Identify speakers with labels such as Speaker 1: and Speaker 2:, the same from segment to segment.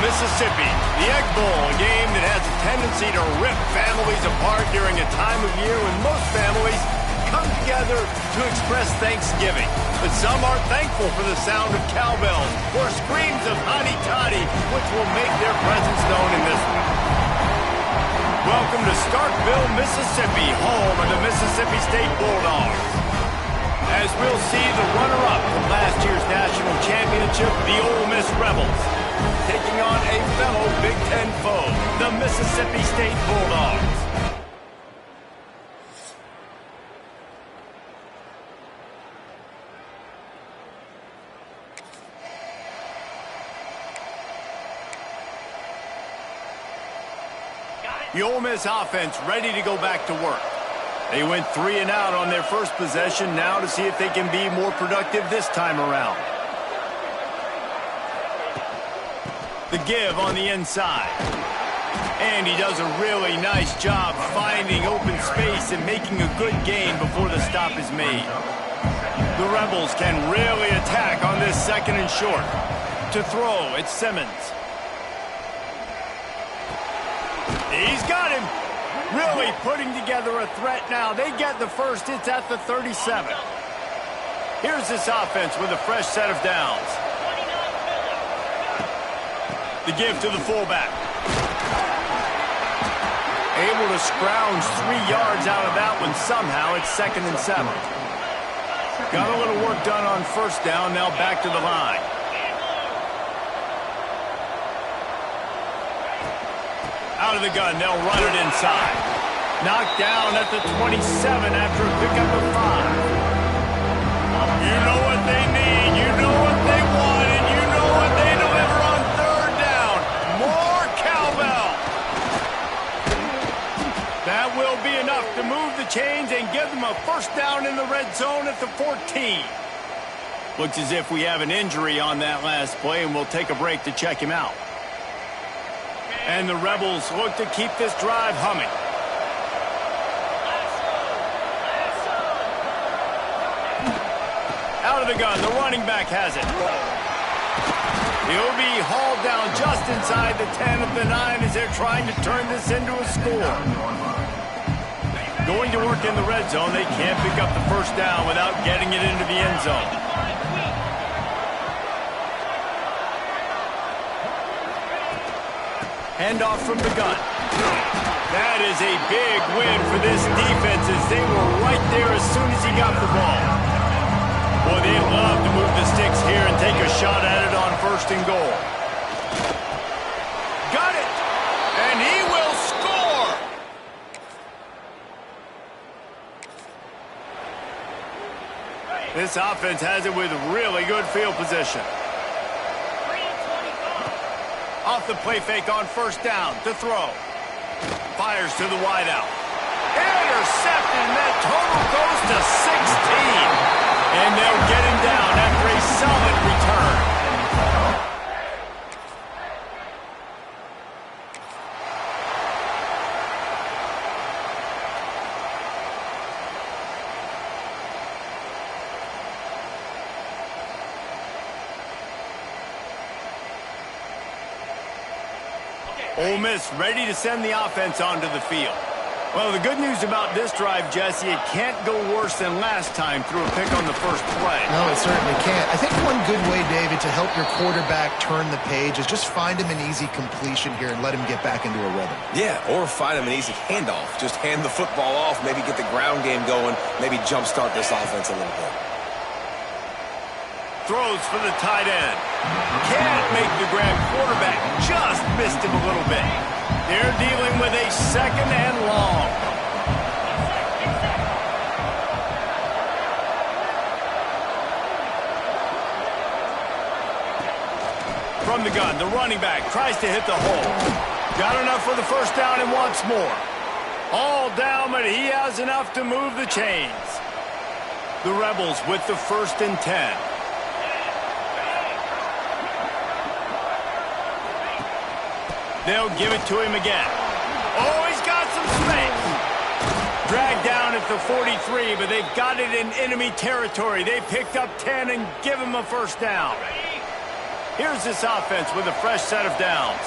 Speaker 1: Mississippi. The Egg Bowl, a game that has a tendency to rip families apart during a time of year when most families come together to express Thanksgiving. But some are thankful for the sound of cowbells or screams of hotty toddy, which will make their presence known in this one. Welcome to Starkville, Mississippi, home of the Mississippi State Bulldogs. As we'll see the runner-up from last year's national championship, the Ole Miss Rebels, taking on a fellow Big Ten foe, the Mississippi State Bulldogs. The Ole Miss offense ready to go back to work. They went 3 and out on their first possession, now to see if they can be more productive this time around. The give on the inside. And he does a really nice job finding open space and making a good gain before the stop is made. The Rebels can really attack on this second and short. To throw, it's Simmons. He's got him. Really putting together a threat now. They get the first. It's at the 37. Here's this offense with a fresh set of downs. The give to the fullback. Able to scrounge 3 yards out of that one somehow. It's 2nd and 7. Got a little work done on first down. Now back to the line. Out of the gun, they'll run it inside. Knocked down at the 27 after a pickup of 5. You know what they need, you know what they want, and you know what they deliver on 3rd down. More cowbell. That will be enough to move the chains and give them a first down in the red zone at the 14. Looks as if we have an injury on that last play, and we'll take a break to check him out. And the Rebels look to keep this drive humming. Out of the gun, the running back has it. He'll be hauled down just inside the 10 at the 9 as they're trying to turn this into a score. Going to work in the red zone, they can't pick up the first down without getting it into the end zone. Handoff from the gun. That is a big win for this defense as they were right there as soon as he got the ball. Boy, they'd love to move the sticks here and take a shot at it on 1st and goal. Got it! And he will score! This offense has it with really good field position. Off the play fake on 1st down to throw. Fires to the wideout. Intercepted, and that total goes to 16. And they'll get him down after a solid return. Ole Miss ready to send the offense onto the field. Well, the good news about this drive, Jesse, it can't go worse than last time through a pick on the first play.
Speaker 2: No, it certainly can't. I think one good way, David, to help your quarterback turn the page is just find him an easy completion here and let him get back into a rhythm.
Speaker 3: Yeah, or find him an easy handoff. Just hand the football off, maybe get the ground game going, maybe jumpstart this offense a little bit.
Speaker 1: Throws for the tight end. Can't make the grab. Quarterback just missed him a little bit. They're dealing with a 2nd and long. From the gun, the running back tries to hit the hole. Got enough for the first down and wants more. All down, but he has enough to move the chains. The Rebels with the 1st and 10. They'll give it to him again. Oh, he's got some space. Dragged down at the 43, but they've got it in enemy territory. They picked up 10 and give him a first down. Here's this offense with a fresh set of downs.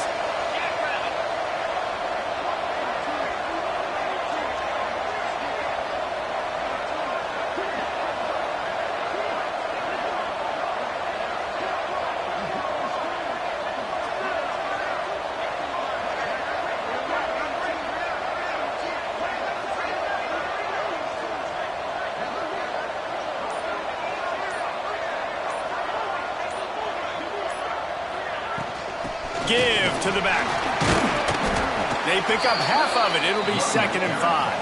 Speaker 1: Give to the back. They pick up half of it. It'll be 2nd and 5.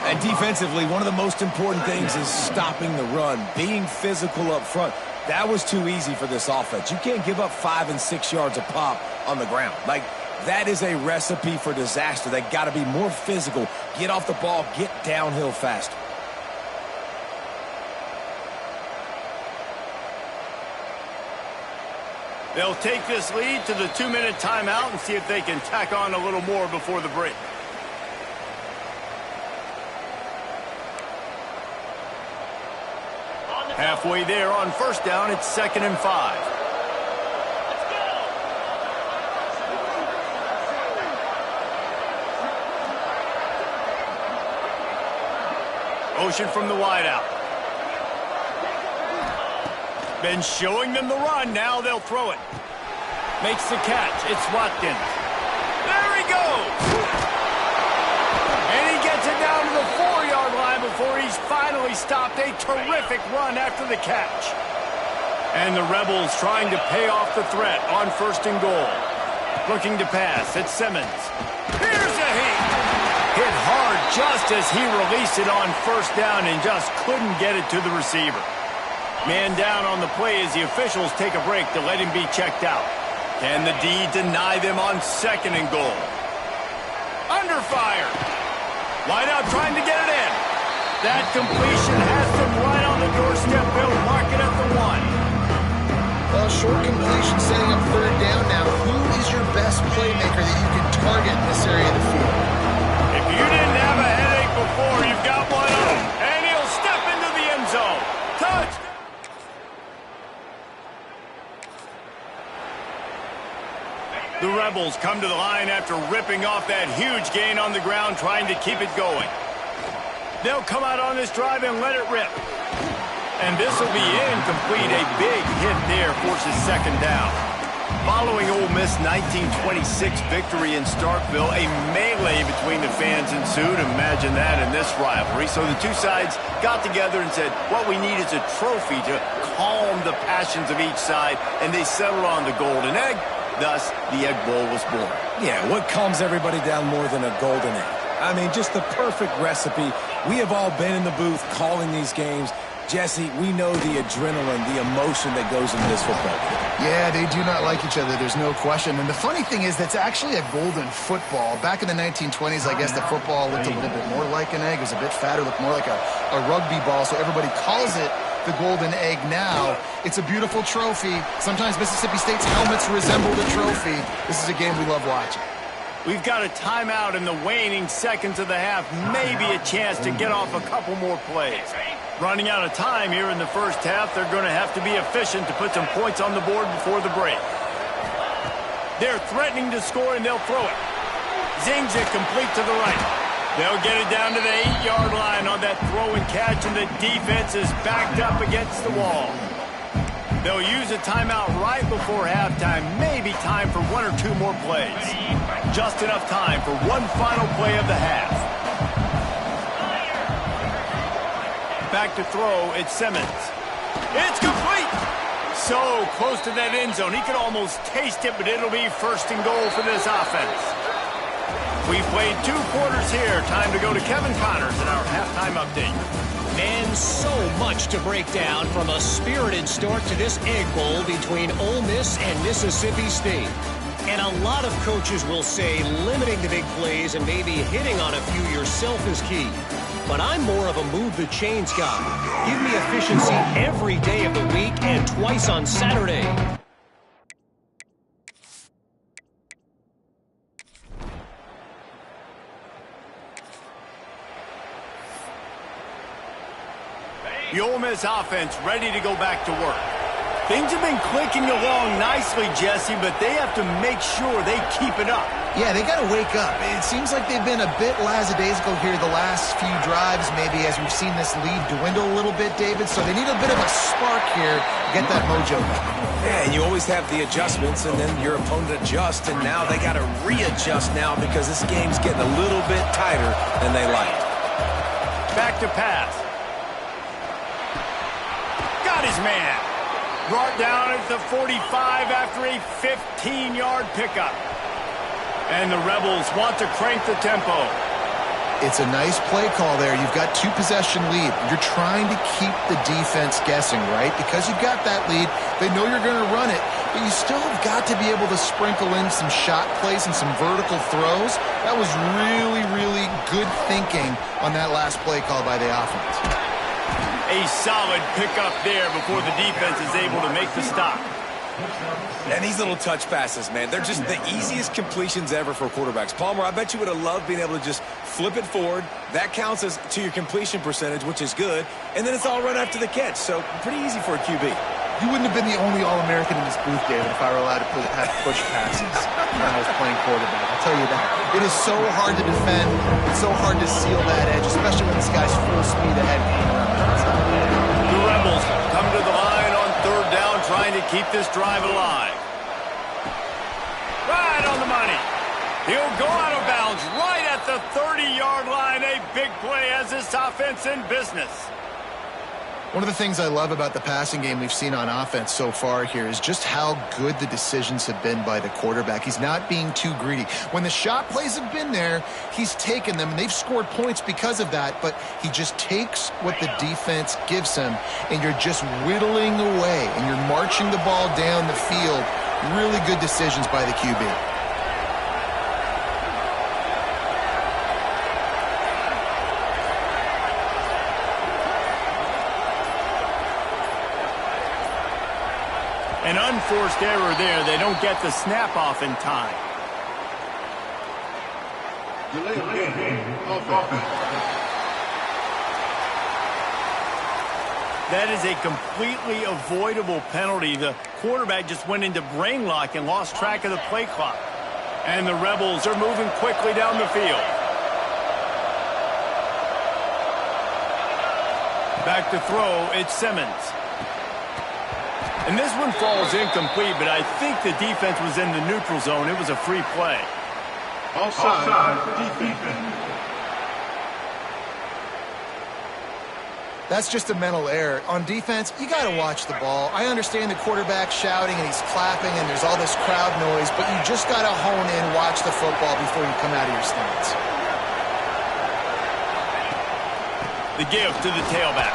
Speaker 3: And defensively, one of the most important things is stopping the run, being physical up front. That was too easy for this offense. You can't give up 5 and 6 yards a pop on the ground. Like, that is a recipe for disaster. They got to be more physical, get off the ball, get downhill faster.
Speaker 1: They'll take this lead to the 2-minute timeout and see if they can tack on a little more before the break. Halfway there on 1st down, it's 2nd and 5. Motion from the wideout. Been showing them the run. Now they'll throw it. Makes the catch. It's Watkins. There he goes. And he gets it down to the 4-yard line before he's finally stopped. A terrific run after the catch. And the Rebels trying to pay off the threat on 1st and goal. Looking to pass. It's Simmons. Here's a hit. Hit hard just as he released it on 1st down and just couldn't get it to the receiver. Man down on the play as the officials take a break to let him be checked out. Can the D deny them on 2nd and goal? Under fire. Wideout trying to get it in. That completion has them right on the doorstep. They'll mark it at the 1.
Speaker 2: Well, short completion setting up 3rd down now. Who is your best playmaker that you can target in this area of the field?
Speaker 1: If you didn't have a headache before, you've got one on. And he'll step into the end zone. Touch. The Rebels come to the line after ripping off that huge gain on the ground, trying to keep it going. They'll come out on this drive and let it rip. And this will be incomplete. A big hit there forces 2nd down. Following Ole Miss' 1926 victory in Starkville, a melee between the fans ensued. Imagine that in this rivalry. So the two sides got together and said, what we need is a trophy to calm the passions of each side, and they settled on the golden egg. Thus, the Egg Bowl was born.
Speaker 3: Yeah, what calms everybody down more than a golden egg? I mean, just the perfect recipe. We have all been in the booth calling these games. Jesse, we know the adrenaline, the emotion that goes into this football game.
Speaker 2: Yeah, they do not like each other. There's no question. And the funny thing is that's actually a golden football. Back in the 1920s, I guess the football looked a little bit more like an egg. It was a bit fatter, looked more like a rugby ball. So everybody calls it the golden egg now. It's a beautiful trophy. Sometimes Mississippi State's helmets resemble the trophy. This is a game we love watching.
Speaker 1: We've got a timeout in the waning seconds of the half. Maybe a chance to get off a couple more plays. Running out of time here in the 1st half. They're going to have to be efficient to put some points on the board before the break. They're threatening to score, and they'll throw it. Zings it complete to the right. They'll get it down to the 8-yard line on that throw and catch, and the defense is backed up against the wall. They'll use a timeout right before halftime. Maybe time for 1 or 2 more plays. Just enough time for one final play of the half. Back to throw, it's Simmons. It's complete! So close to that end zone. He could almost taste it, but it'll be 1st and goal for this offense. We've played 2 quarters here. Time to go to Kevin Connors in our halftime update.
Speaker 4: And so much to break down from a spirited start to this Egg Bowl between Ole Miss and Mississippi State. And a lot of coaches will say limiting the big plays and maybe hitting on a few yourself is key. But I'm more of a move the chains guy. Give me efficiency every day of the week and twice on Saturday.
Speaker 1: The Ole Miss offense ready to go back to work. Things have been clicking along nicely, Jesse, but they have to make sure they keep it up.
Speaker 2: Yeah, they got to wake up. It seems like they've been a bit lackadaisical here the last few drives, maybe as we've seen this lead dwindle a little bit, David. So they need a bit of a spark here to get that mojo back.
Speaker 3: Yeah, and you always have the adjustments, and then your opponent adjusts, and now they got to readjust now because this game's getting a little bit tighter than they like.
Speaker 1: Back to pass. Got his man. Brought down at the 45 after a 15-yard pickup. And the Rebels want to crank the tempo.
Speaker 2: It's a nice play call there. You've got 2-possession lead. You're trying to keep the defense guessing, right? Because you've got that lead, they know you're going to run it, but you still have got to be able to sprinkle in some shot plays and some vertical throws. That was really, really good thinking on that last play call by the offense.
Speaker 1: A solid pickup there before the defense is able to make the stop.
Speaker 3: And these little touch passes, man, they're just the easiest completions ever for quarterbacks. Palmer, I bet you would have loved being able to just flip it forward. That counts as to your completion percentage, which is good. And then it's all run after the catch, so pretty easy for a QB.
Speaker 2: You wouldn't have been the only All-American in this booth, David, if I were allowed to have push passes when I was playing quarterback. I'll tell you that. It is so hard to defend. It's so hard to seal that edge, especially when this guy's full speed ahead coming around the outside.
Speaker 1: The Rebels come to the line on third down, trying to keep this drive alive. Right on the money. He'll go out of bounds right at the 30-yard line. A big play as this offense in business.
Speaker 2: One of the things I love about the passing game we've seen on offense so far here is just how good the decisions have been by the quarterback. He's not being too greedy. When the shot plays have been there, he's taken them, and they've scored points because of that, but he just takes what the defense gives him, and you're just whittling away, and you're marching the ball down the field. Really good decisions by the QB.
Speaker 1: An unforced error there. They don't get the snap off in time. That is a completely avoidable penalty. The quarterback just went into brain lock and lost track of the play clock. And the Rebels are moving quickly down the field. Back to throw, it's Simmons. And this one falls incomplete, but I think the defense was in the neutral zone. It was a free play.
Speaker 5: Offside, defense.
Speaker 2: That's just a mental error. On defense, you got to watch the ball. I understand the quarterback shouting and he's clapping and there's all this crowd noise, but you just got to hone in, watch the football before you come out of your stance.
Speaker 1: The give to the tailback.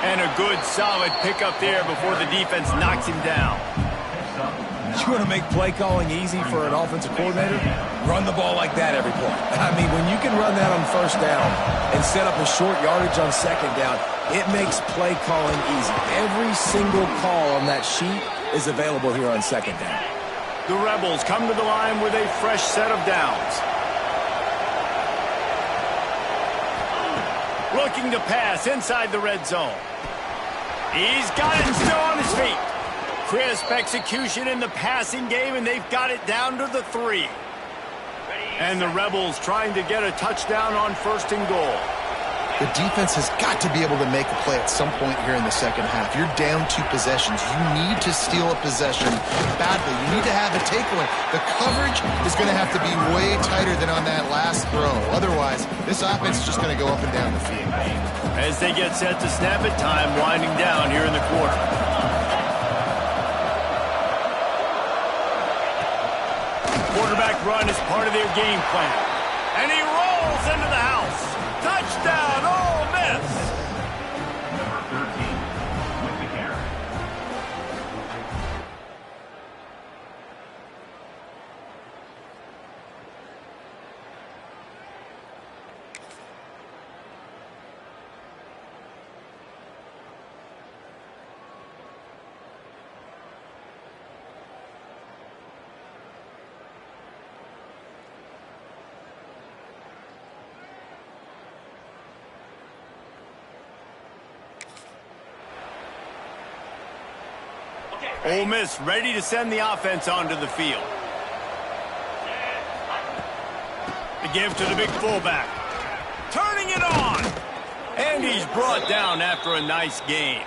Speaker 1: And a good, solid pickup there before the defense knocks him down.
Speaker 3: You want to make play calling easy for an offensive coordinator? Run the ball like that every play. I mean, when you can run that on first down and set up a short yardage on second down, it makes play calling easy. Every single call on that sheet is available here on second down.
Speaker 1: The Rebels come to the line with a fresh set of downs. Looking to pass inside the red zone. He's got it still on his feet. Crisp execution in the passing game, and they've got it down to the 3. And the Rebels trying to get a touchdown on first and goal.
Speaker 2: The defense has got to be able to make a play at some point here in the second half. You're down 2 possessions. You need to steal a possession badly. You need to have a takeaway. The coverage is going to have to be way tighter than on that last throw. Otherwise, this offense is just going to go up and down the field.
Speaker 1: As they get set to snap it, time winding down here in the quarter. Quarterback run is part of their game plan. And he rolls into the house. Touchdown, Ole Miss!
Speaker 5: Number 13 with the carry.
Speaker 1: Ole Miss ready to send the offense onto the field. The give to the big fullback. Turning it on. And he's brought down after a nice game.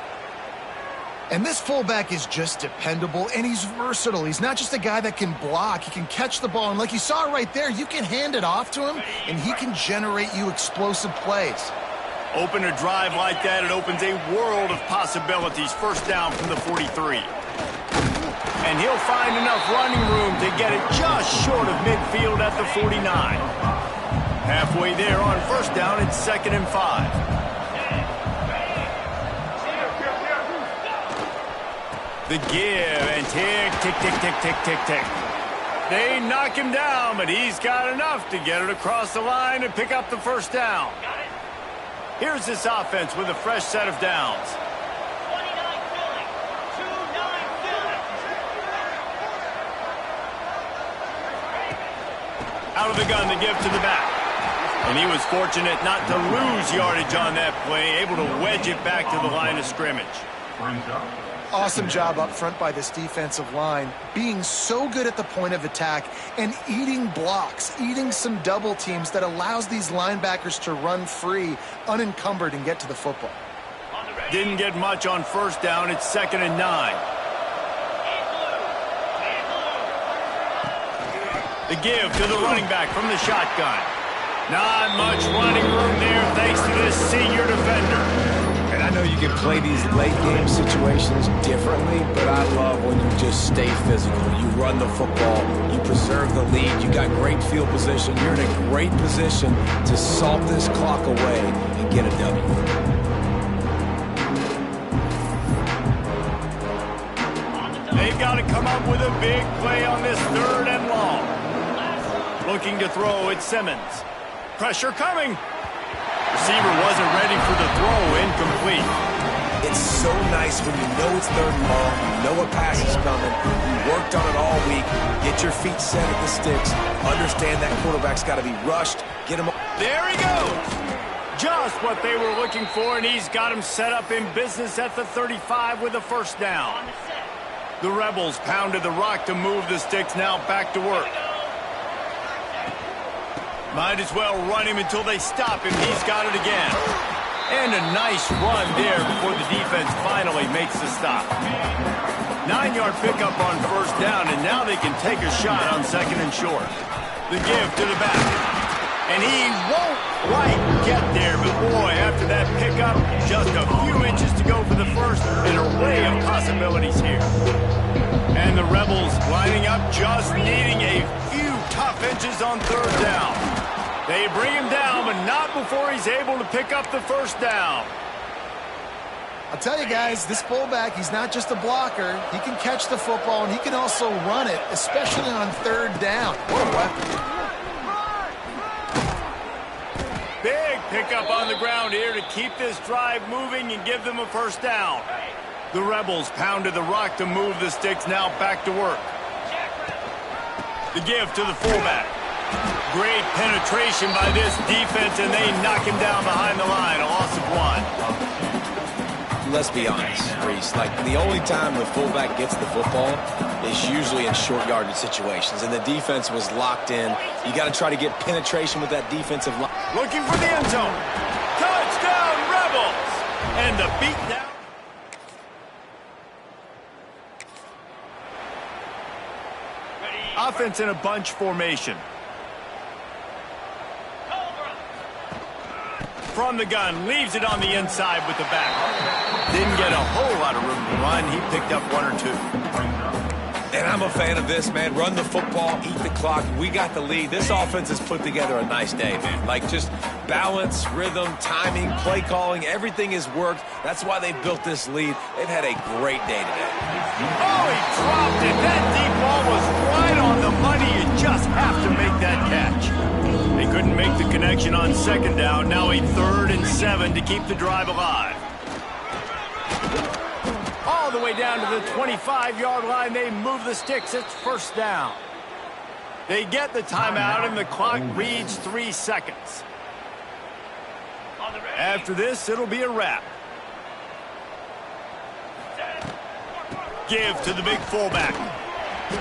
Speaker 2: And this fullback is just dependable, and he's versatile. He's not just a guy that can block. He can catch the ball, and like you saw right there, you can hand it off to him, and he can generate you explosive plays.
Speaker 1: Open a drive like that, it opens a world of possibilities. First down from the 43. And he'll find enough running room to get it just short of midfield at the 49. Halfway there on first down, it's 2nd and 5. The give, and tick, tick, tick, tick, tick, tick, tick. They knock him down, but he's got enough to get it across the line and pick up the first down. Here's this offense with a fresh set of downs. Out of the gun, the give to the back. And he was fortunate not to lose yardage on that play, able to wedge it back to the line of scrimmage.
Speaker 2: Awesome job up front by this defensive line, being so good at the point of attack and eating blocks, eating some double teams that allows these linebackers to run free, unencumbered, and get to the football.
Speaker 1: Didn't get much on first down. It's 2nd and 9. The give to the running back from the shotgun. Not much running room there thanks to this senior defender.
Speaker 3: And I know you can play these late-game situations differently, but I love when you just stay physical. You run the football, you preserve the lead, you got great field position, you're in a great position to salt this clock away and get a W.
Speaker 1: They've got to come up with a big play on this 3rd and long. Looking to throw, it's Simmons. Pressure coming. Receiver wasn't ready for the throw, incomplete.
Speaker 3: It's so nice when you know it's 3rd and long, you know a pass is coming, you worked on it all week, get your feet set at the sticks, understand that quarterback's got to be rushed, get him.
Speaker 1: There he goes. Just what they were looking for, and he's got him set up in business at the 35 with a first down. The Rebels pounded the rock to move the sticks, now back to work. Might as well run him until they stop him. He's got it again. And a nice run there before the defense finally makes the stop. 9-yard pickup on first down, and now they can take a shot on 2nd and short. The give to the back. And he won't quite get there, but boy, after that pickup, just a few inches to go for the first. An array of possibilities here. And the Rebels lining up, just needing a few tough inches on 3rd down. They bring him down, but not before he's able to pick up the first down.
Speaker 2: I'll tell you guys, this fullback, he's not just a blocker. He can catch the football, and he can also run it, especially on 3rd down. What a weapon.
Speaker 1: Big pickup on the ground here to keep this drive moving and give them a first down. The Rebels pounded the rock to move the sticks, now back to work. The give to the fullback. Great penetration by this defense, and they knock him down behind the line. A loss of 1.
Speaker 3: Let's be honest, Reese. Like, the only time the fullback gets the football is usually in short yardage situations, and the defense was locked in. You got to try to get penetration with that defensive line.
Speaker 1: Looking for the end zone. Touchdown, Rebels! And the beatdown. Offense in a bunch formation. From the gun, leaves it on the inside with the back. Didn't get a whole lot of room to run. He picked up 1 or 2.
Speaker 3: And I'm a fan of this, man. Run the football, eat the clock. We got the lead. This offense has put together a nice day, man. Like, just balance, rhythm, timing, play calling, everything has worked. That's why they built this lead. They've had a great day today.
Speaker 1: Oh, he dropped it. That deep ball was right on the money. You just have to make that catch. They couldn't make the connection on 2nd down. Now a 3rd and 7 to keep the drive alive. All the way down to the 25-yard line. They move the sticks. It's first down. They get the timeout, and the clock reads 3 seconds. After this, it'll be a wrap. Give to the big fullback.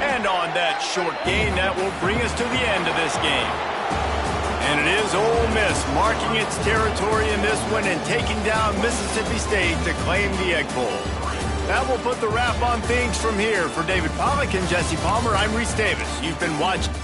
Speaker 1: And on that short gain, that will bring us to the end of this game. And it is Ole Miss marking its territory in this one and taking down Mississippi State to claim the Egg Bowl. That will put the wrap on things from here. For David Pollack and Jesse Palmer, I'm Reese Davis. You've been watching.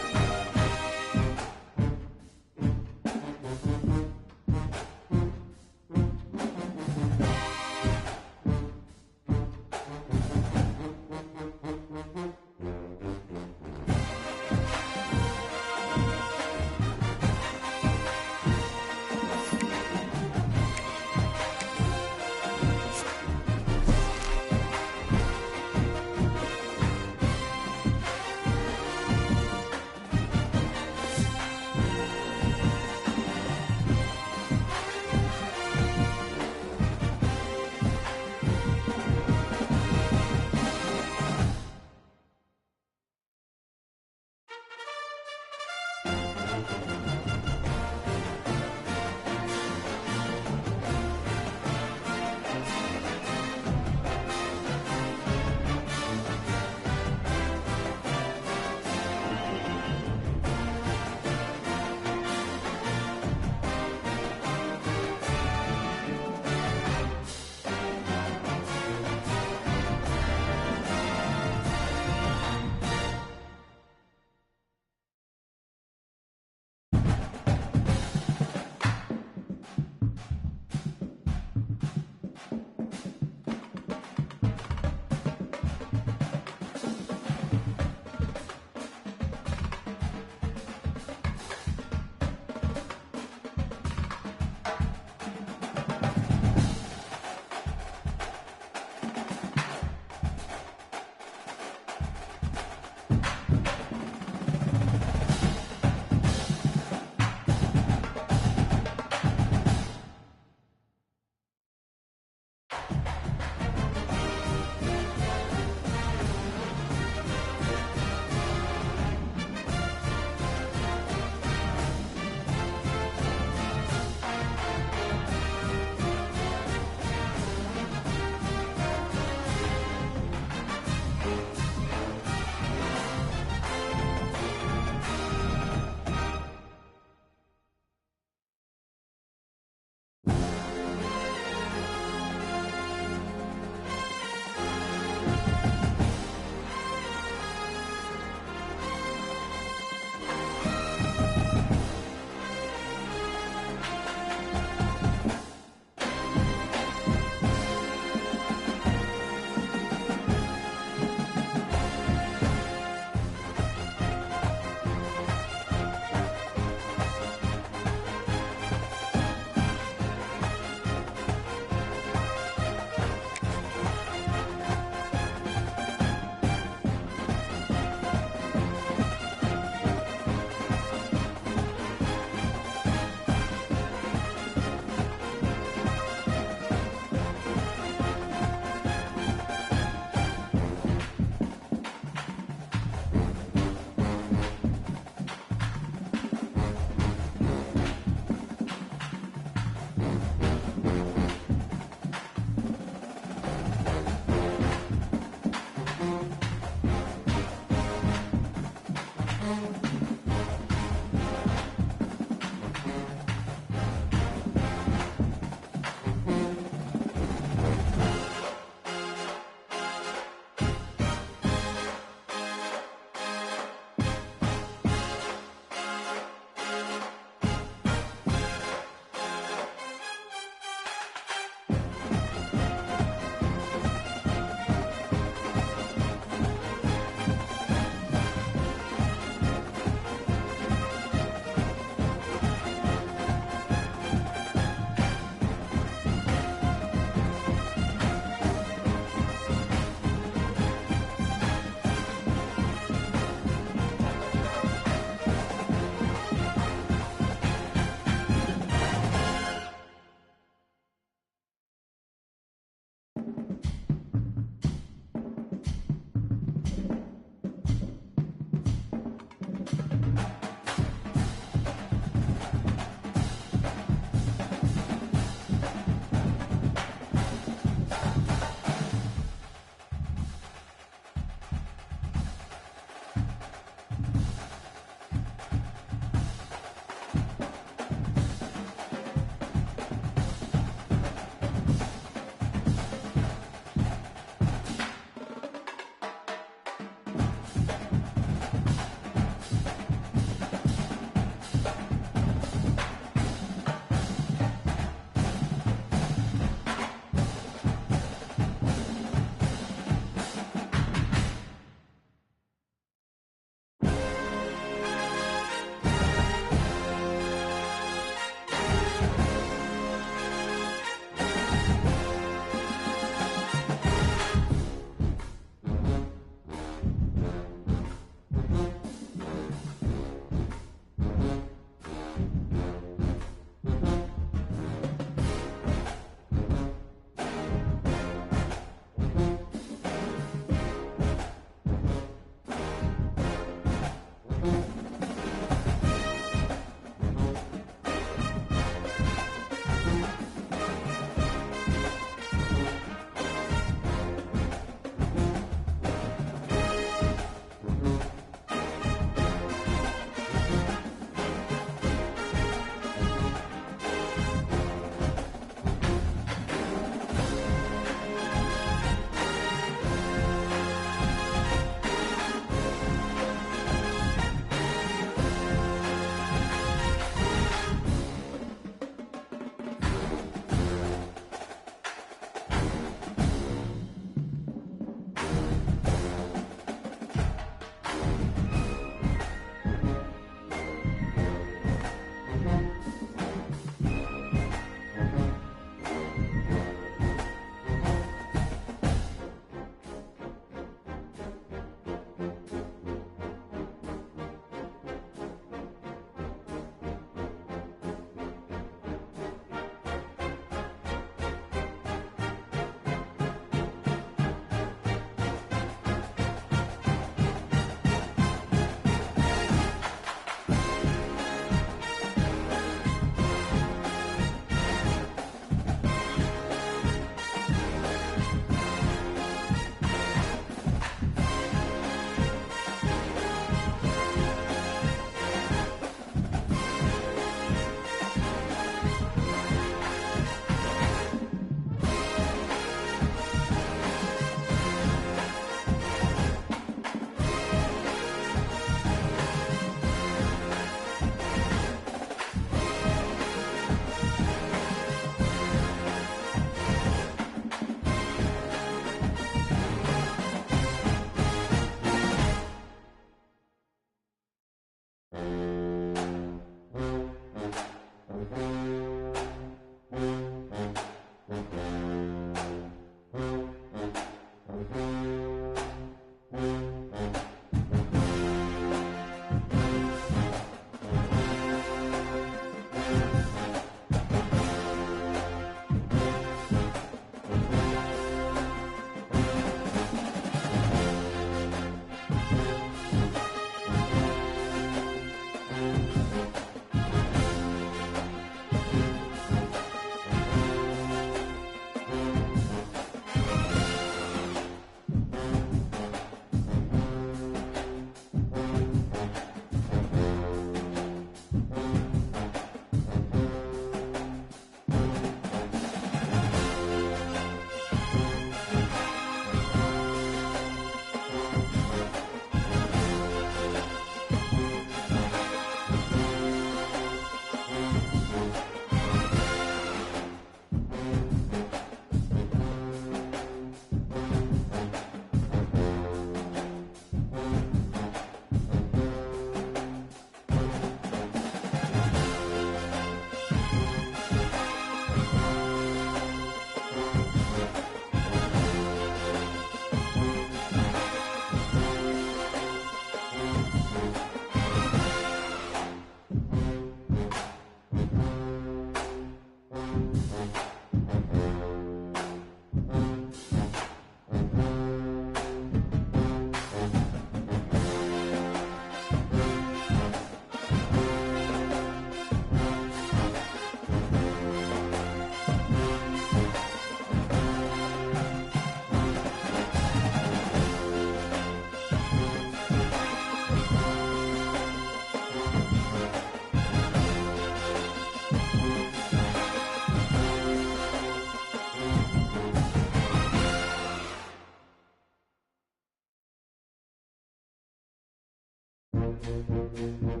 Speaker 5: Johnson.